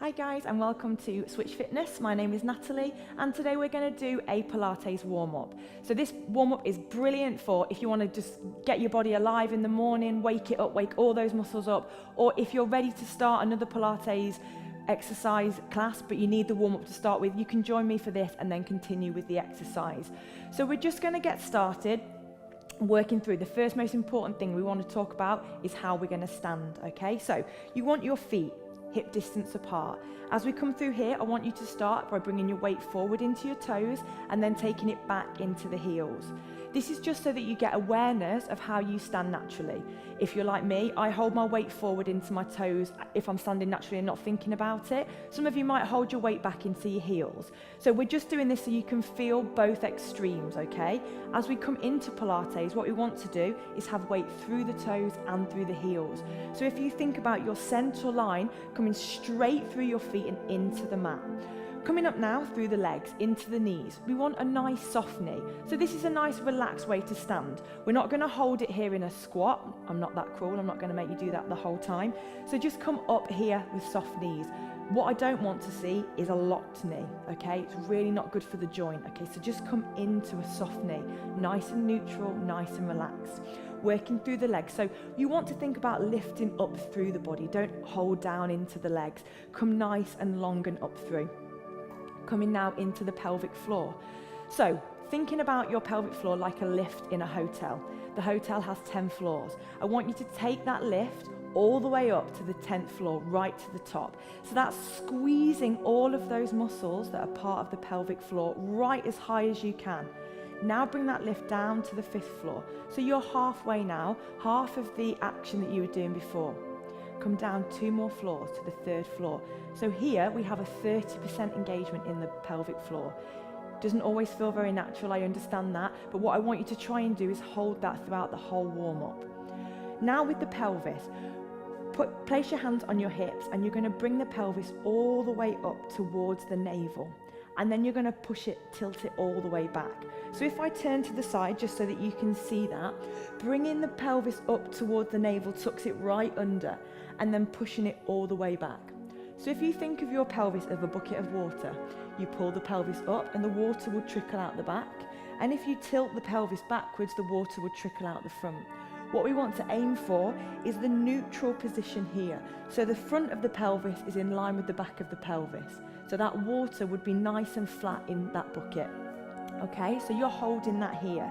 Hi guys, and welcome to Switch Fitness. My name is Natalie, and today we're going to do a Pilates warm up. So this warm up is brilliant for if you want to just get your body alive in the morning, wake it up, wake all those muscles up, or if you're ready to start another Pilates exercise class but you need the warm up to start with, you can join me for this and then continue with the exercise. So we're just going to get started working through. The first most important thing we want to talk about is how we're going to stand, okay? So you want your feet hip distance apart. As we come through here, I want you to start by bringing your weight forward into your toes and then taking it back into the heels. This is just so that you get awareness of how you stand naturally. If you're like me, I hold my weight forward into my toes if I'm standing naturally and not thinking about it. Some of you might hold your weight back into your heels. So we're just doing this so you can feel both extremes, okay? As we come into Pilates, what we want to do is have weight through the toes and through the heels. So if you think about your central line coming straight through your feet and into the mat. Coming up now through the legs, into the knees, we want a nice soft knee. So this is a nice relaxed way to stand. We're not going to hold it here in a squat. I'm not that cruel, I'm not going to make you do that the whole time. So just come up here with soft knees. What I don't want to see is a locked knee, okay? It's really not good for the joint, okay? So just come into a soft knee, nice and neutral, nice and relaxed. Working through the legs. So you want to think about lifting up through the body. Don't hold down into the legs. Come nice and long and up through. Coming now into the pelvic floor. So thinking about your pelvic floor like a lift in a hotel. The hotel has 10 floors. I want you to take that lift all the way up to the 10th floor, right to the top. So that's squeezing all of those muscles that are part of the pelvic floor right as high as you can. Now bring that lift down to the 5th floor. So you're halfway now, half of the action that you were doing before. Come down 2 more floors to the 3rd floor. So here we have a 30% engagement in the pelvic floor. Doesn't always feel very natural, I understand that, but what I want you to try and do is hold that throughout the whole warm up. Now with the pelvis, place your hands on your hips and you're going to bring the pelvis all the way up towards the navel. And then you're going to push it, tilt it all the way back. So if I turn to the side, just so that you can see that, bringing the pelvis up towards the navel tucks it right under, and then pushing it all the way back. So if you think of your pelvis as a bucket of water, you pull the pelvis up and the water will trickle out the back. And if you tilt the pelvis backwards, the water will trickle out the front. What we want to aim for is the neutral position here. So the front of the pelvis is in line with the back of the pelvis. So that water would be nice and flat in that bucket. Okay, so you're holding that here.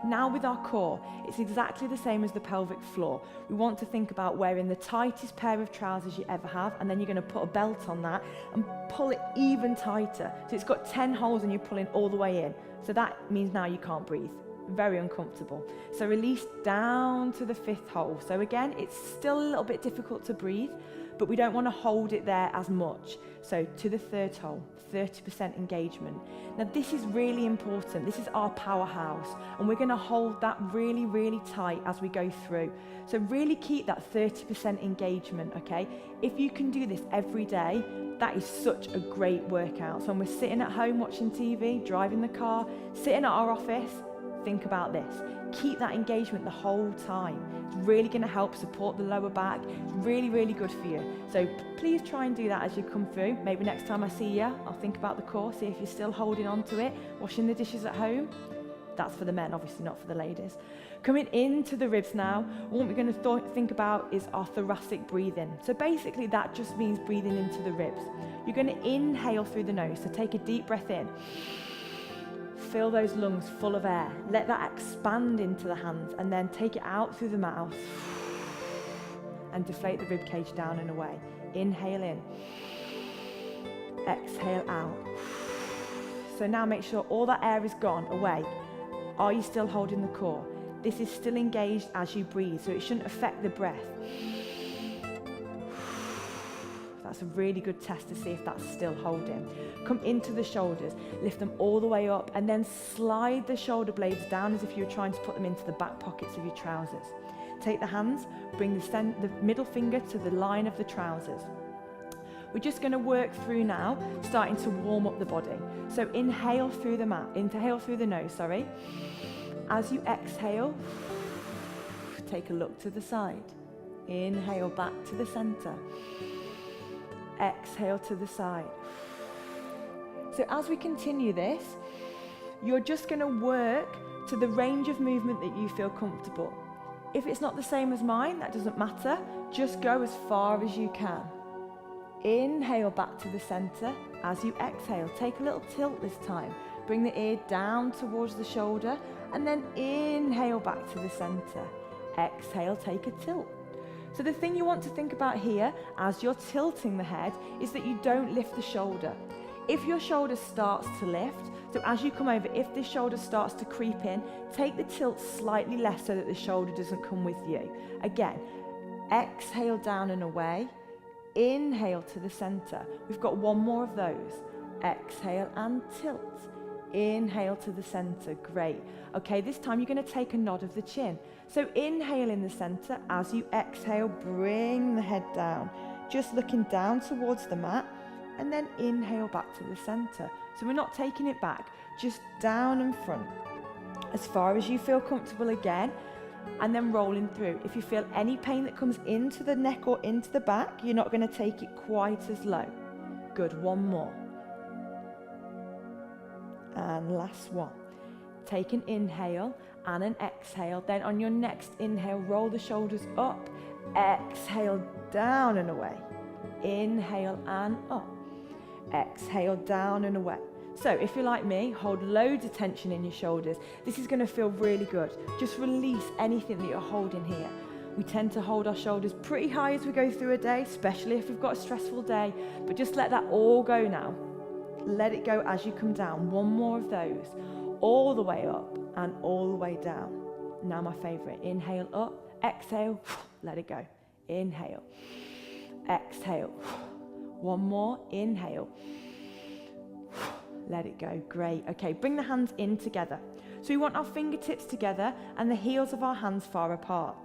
Now with our core, it's exactly the same as the pelvic floor. We want to think about wearing the tightest pair of trousers you ever have, and then you're going to put a belt on that and pull it even tighter. So it's got 10 holes and you're pulling all the way in. So that means now you can't breathe. Very uncomfortable. So release down to the 5th hole. So again, it's still a little bit difficult to breathe, but we don't want to hold it there as much. So to the 3rd hole, 30% engagement. Now this is really important. This is our powerhouse, and we're going to hold that really, really tight as we go through. So really keep that 30% engagement, okay? If you can do this every day, that is such a great workout. So when we're sitting at home watching TV, driving the car, sitting at our office, think about this. Keep that engagement the whole time. It's really going to help support the lower back. It's really, really good for you. So please try and do that as you come through. Maybe next time I see you, I'll think about the core, see if you're still holding on to it, washing the dishes at home. That's for the men, obviously not for the ladies. Coming into the ribs now, what we're going to think about is our thoracic breathing. So basically that just means breathing into the ribs. You're going to inhale through the nose, so take a deep breath in. Fill those lungs full of air. Let that expand into the hands and then take it out through the mouth and deflate the rib cage down and away. Inhale in. Exhale out. So now make sure all that air is gone away. Are you still holding the core? This is still engaged as you breathe, so it shouldn't affect the breath. That's a really good test to see if that's still holding. Come into the shoulders, lift them all the way up, and then slide the shoulder blades down as if you were trying to put them into the back pockets of your trousers. Take the hands, bring the middle finger to the line of the trousers. We're just going to work through now, starting to warm up the body. So inhale through the nose, sorry. As you exhale, take a look to the side. Inhale back to the center. exhale to the side. So as we continue this, you're just going to work to the range of movement that you feel comfortable. If it's not the same as mine, that doesn't matter. Just go as far as you can. Inhale back to the center. As you exhale, take a little tilt this time. Bring the ear down towards the shoulder, and then inhale back to the center. Exhale, take a tilt. So the thing you want to think about here as you're tilting the head is that you don't lift the shoulder. If your shoulder starts to lift, so as you come over, if this shoulder starts to creep in, take the tilt slightly less so that the shoulder doesn't come with you. Again, exhale down and away. Inhale to the center. We've got one more of those. Exhale and tilt. Inhale to the center. Great. Okay, this time you're going to take a nod of the chin. So inhale in the center. As you exhale, bring the head down. Just looking down towards the mat. And then inhale back to the center. So we're not taking it back, just down and front. As far as you feel comfortable again. And then rolling through. If you feel any pain that comes into the neck or into the back, you're not going to take it quite as low. Good, one more. And last one. Take an inhale and an exhale. Then on your next inhale, roll the shoulders up. Exhale, down and away. Inhale and up. Exhale, down and away. So if you're like me, hold loads of tension in your shoulders. This is going to feel really good. Just release anything that you're holding here. We tend to hold our shoulders pretty high as we go through a day, especially if we've got a stressful day. But just let that all go now. Let it go as you come down. One more of those. All the way up and all the way down. Now my favorite. Inhale up, exhale, let it go. Inhale, exhale. One more, inhale. Let it go, great. Okay, bring the hands in together. So we want our fingertips together and the heels of our hands far apart.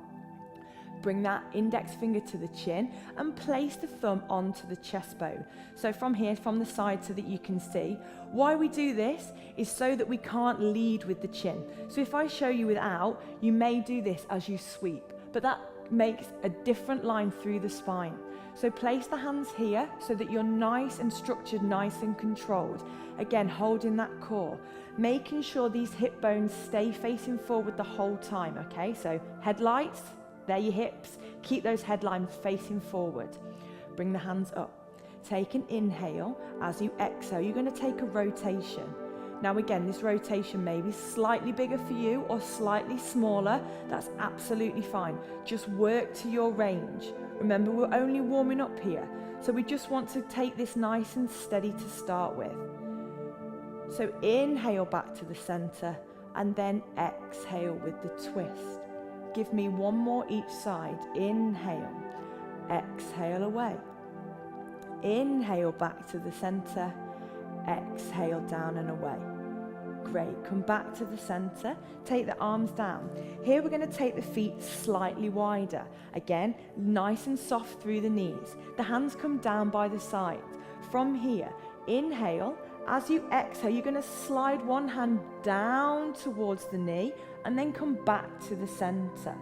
Bring that index finger to the chin and place the thumb onto the chest bone. So from here, from the side so that you can see. Why we do this is so that we can't lead with the chin. So if I show you without, you may do this as you sweep, but that makes a different line through the spine. So place the hands here so that you're nice and structured, nice and controlled. Again, holding that core, making sure these hip bones stay facing forward the whole time, okay? So headlights, they're your hips. Keep those headlines facing forward. Bring the hands up. Take an inhale. As you exhale, you're going to take a rotation. Now again, this rotation may be slightly bigger for you or slightly smaller. That's absolutely fine. Just work to your range. Remember, we're only warming up here. So we just want to take this nice and steady to start with. So inhale back to the center and then exhale with the twist. Give me one more each side. Inhale, exhale away. Inhale back to the center, exhale down and away. Great, come back to the center, take the arms down. Here we're going to take the feet slightly wider. Again, nice and soft through the knees. The hands come down by the sides. From here, inhale. As you exhale, you're going to slide one hand down towards the knee and then come back to the center.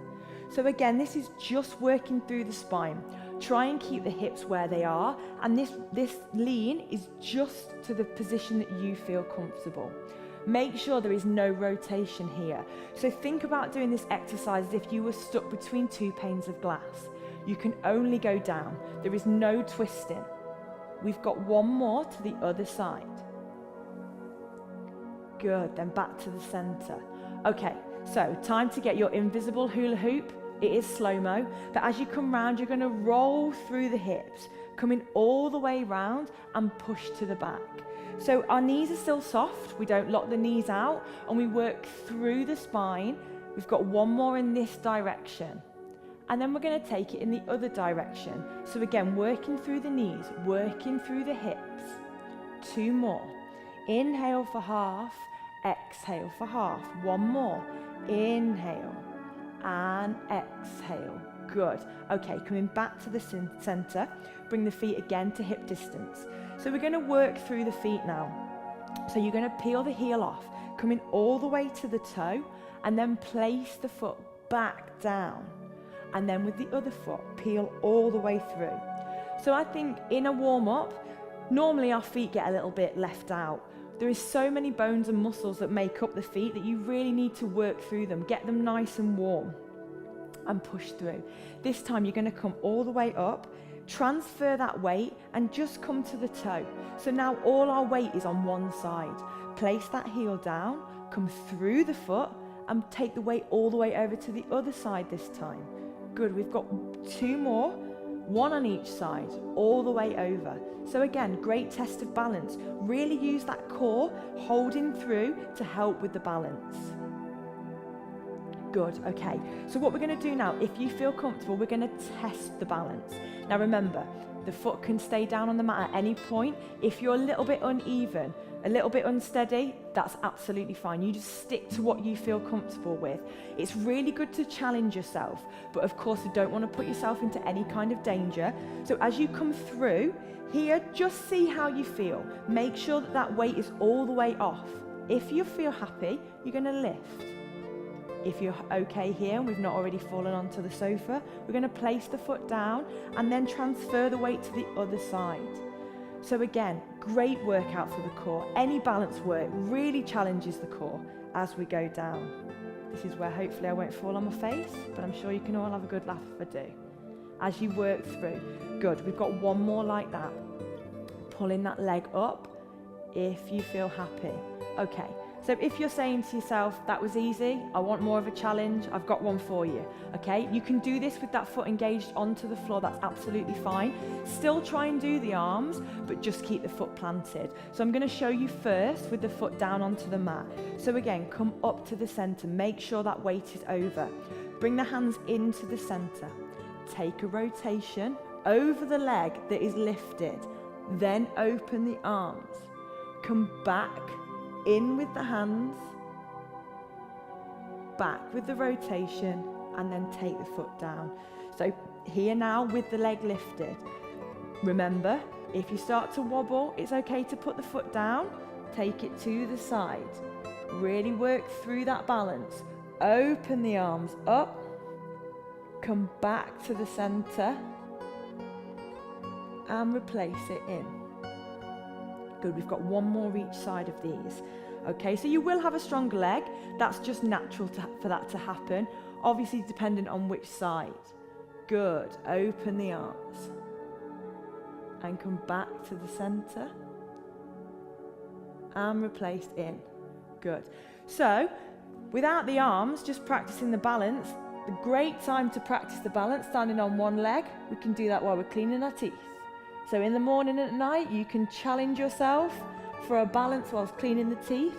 So again, this is just working through the spine. Try and keep the hips where they are, and this lean is just to the position that you feel comfortable. Make sure there is no rotation here. So think about doing this exercise as if you were stuck between two panes of glass. You can only go down. There is no twisting. We've got one more to the other side. Good, then back to the center. Okay, so time to get your invisible hula hoop. It is slow-mo, but as you come round, you're going to roll through the hips, coming all the way round and push to the back. So our knees are still soft, we don't lock the knees out, and we work through the spine. We've got one more in this direction, and then we're going to take it in the other direction. So again, working through the knees, working through the hips. Two more. Inhale for half, exhale for half. One more. Inhale and exhale. Good. Okay, coming back to the center. Bring the feet again to hip distance. So we're going to work through the feet now. So you're going to peel the heel off, coming all the way to the toe, and then place the foot back down. And then with the other foot, peel all the way through. So I think in a warm-up, normally our feet get a little bit left out. There is so many bones and muscles that make up the feet that you really need to work through them, get them nice and warm and push through. This time you're going to come all the way up, transfer that weight and just come to the toe. So now all our weight is on one side. Place that heel down, come through the foot and take the weight all the way over to the other side this time. Good, we've got 2 more, 1 on each side, all the way over. So again, great test of balance. Really use that core, holding through to help with the balance. Good, okay. So what we're going to do now, if you feel comfortable, we're going to test the balance. Now remember, the foot can stay down on the mat at any point. If you're a little bit uneven, a little bit unsteady, that's absolutely fine. You just stick to what you feel comfortable with. It's really good to challenge yourself, but of course you don't want to put yourself into any kind of danger. So as you come through here, just see how you feel. Make sure that that weight is all the way off. If you feel happy, you're going to lift. If you're okay here and we've not already fallen onto the sofa, we're going to place the foot down and then transfer the weight to the other side. So again, great workout for the core. Any balance work really challenges the core as we go down. This is where hopefully I won't fall on my face, but I'm sure you can all have a good laugh if I do. As you work through. Good, we've got 1 more like that. Pulling that leg up if you feel happy. Okay. So if you're saying to yourself, that was easy, I want more of a challenge, I've got one for you, okay? You can do this with that foot engaged onto the floor, that's absolutely fine. Still try and do the arms, but just keep the foot planted. So I'm gonna show you first with the foot down onto the mat. So again, come up to the center, make sure that weight is over. Bring the hands into the center. Take a rotation over the leg that is lifted, then open the arms. Come back in with the hands, back with the rotation, and then take the foot down. So here now with the leg lifted. Remember, if you start to wobble, it's okay to put the foot down, take it to the side. Really work through that balance. Open the arms up, come back to the center, and replace it in. Good, we've got 1 more each side of these. Okay, so you will have a stronger leg. That's just natural for that to happen. Obviously dependent on which side. Good, open the arms. And come back to the center. And replaced in. Good. So, without the arms, just practicing the balance. The great time to practice the balance, standing on one leg. We can do that while we're cleaning our teeth. So in the morning and at night, you can challenge yourself for a balance whilst cleaning the teeth.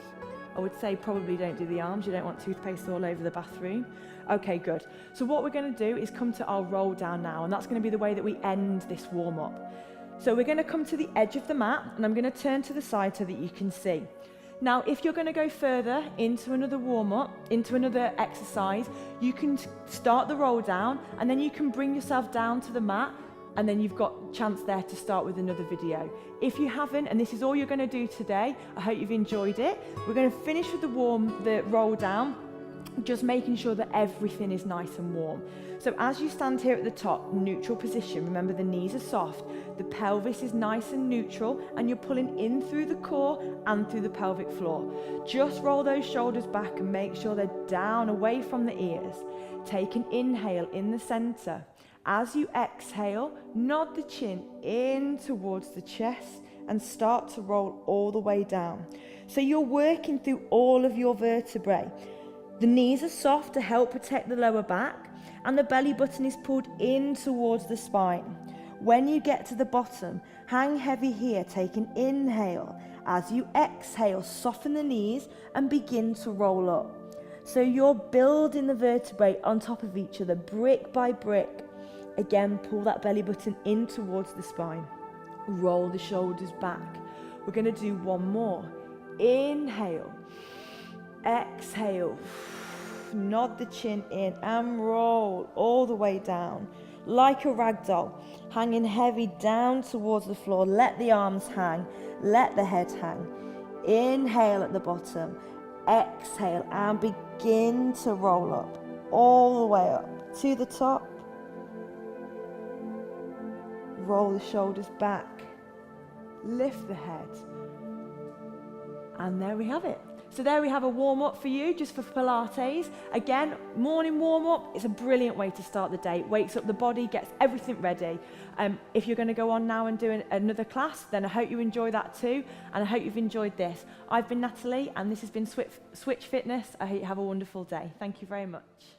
I would say probably don't do the arms. You don't want toothpaste all over the bathroom. Okay, good. So what we're going to do is come to our roll down now, and that's going to be the way that we end this warm up. So we're going to come to the edge of the mat, and I'm going to turn to the side so that you can see. Now, if you're going to go further into another warm up, into another exercise, you can start the roll down, and then you can bring yourself down to the mat, and then you've got a chance there to start with another video. If you haven't, and this is all you're going to do today, I hope you've enjoyed it. We're going to finish with the roll down, just making sure that everything is nice and warm. So as you stand here at the top, neutral position, remember the knees are soft, the pelvis is nice and neutral, and you're pulling in through the core and through the pelvic floor. Just roll those shoulders back and make sure they're down away from the ears. Take an inhale in the center. As you exhale, nod the chin in towards the chest and start to roll all the way down. So you're working through all of your vertebrae. The knees are soft to help protect the lower back, and the belly button is pulled in towards the spine. When you get to the bottom, hang heavy here, take an inhale. As you exhale, soften the knees and begin to roll up. So you're building the vertebrae on top of each other, brick by brick. Again, pull that belly button in towards the spine. Roll the shoulders back. We're going to do 1 more. Inhale. Exhale. Nod the chin in and roll all the way down. Like a rag doll, hanging heavy down towards the floor. Let the arms hang. Let the head hang. Inhale at the bottom. Exhale and begin to roll up. All the way up to the top. roll the shoulders back, lift the head. And there we have it. So there we have a warm-up for you, just for Pilates. Again, morning warm-up is a brilliant way to start the day. Wakes up the body, gets everything ready. If you're going to go on now and do another class, then I hope you enjoy that too, and I hope you've enjoyed this. I've been Natalie, and this has been Switch Fitness. I hope you have a wonderful day. Thank you very much.